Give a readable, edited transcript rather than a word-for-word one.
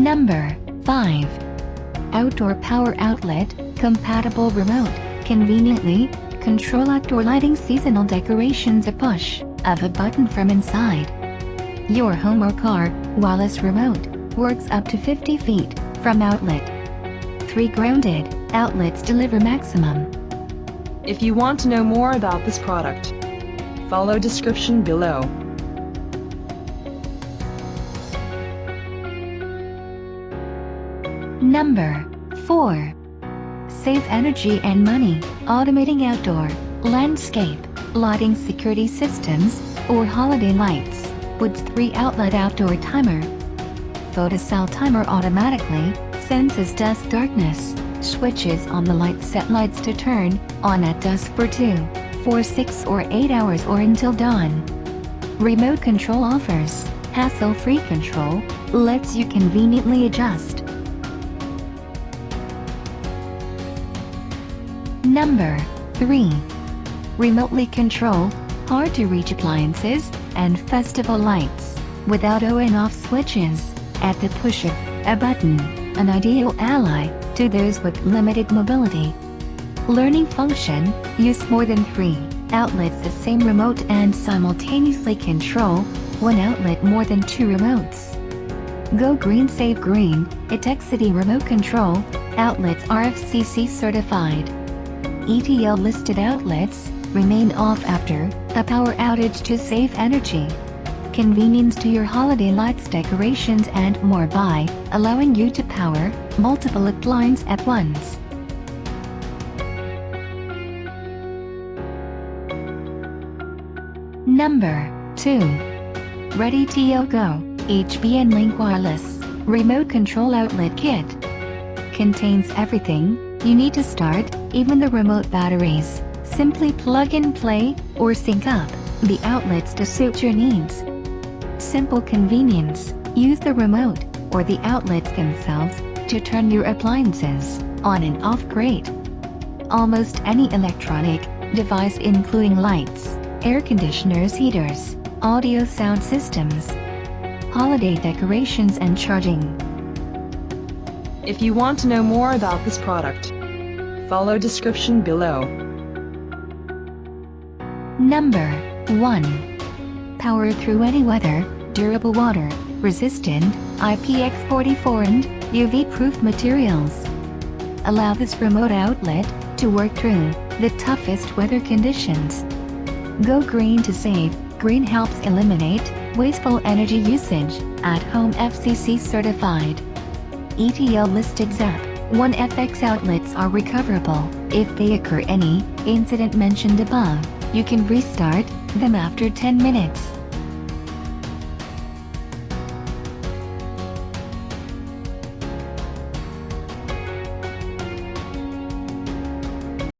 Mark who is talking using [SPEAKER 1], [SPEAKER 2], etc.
[SPEAKER 1] Number 5. Outdoor Power Outlet, Compatible Remote, conveniently control outdoor lighting seasonal decorations. A push of a button from inside your home or car. Wireless remote, works up to 50 feet from outlet. 3 grounded outlets deliver maximum.
[SPEAKER 2] If you want to know more about this product, follow description below.
[SPEAKER 1] Number 4. Save energy and money, automating outdoor landscape lighting security systems or holiday lights with 3 outlet outdoor timer. Photocell timer automatically senses dusk darkness, switches on the light, set lights to turn on at dusk for 2, 4, 6 or 8 hours or until dawn. Remote control offers hassle-free control, lets you conveniently adjust. Number 3. Remotely control hard-to-reach appliances and festival lights without on-off switches at the push of a button, an ideal ally to those with limited mobility. Learning function, use more than 3 outlets the same remote and simultaneously control 1 outlet more than 2 remotes. Go green, save green. Etekcity remote control outlets are FCC certified. ETL listed outlets remain off after a power outage to save energy. Convenience to your holiday lights, decorations and more by allowing you to power multiple appliances at once. Number 2. Ready to Go HBN Link Wireless Remote Control Outlet Kit. Contains everything you need to start, even the remote batteries. Simply plug and play, or sync up the outlets to suit your needs. Simple convenience, use the remote, or the outlets themselves, to turn your appliances on and off. Great. Almost any electronic device including lights, air conditioners, heaters, audio sound systems, holiday decorations and charging.
[SPEAKER 2] If you want to know more about this product, follow description below.
[SPEAKER 1] Number 1. Power through any weather, durable water resistant, IPX44 and UV-proof materials. Allow this remote outlet to work through the toughest weather conditions. Go green to save. Green helps eliminate wasteful energy usage at home. FCC certified. ETL listed ZAP1 FX outlets are recoverable. If they occur any incident mentioned above, you can restart them after 10 minutes.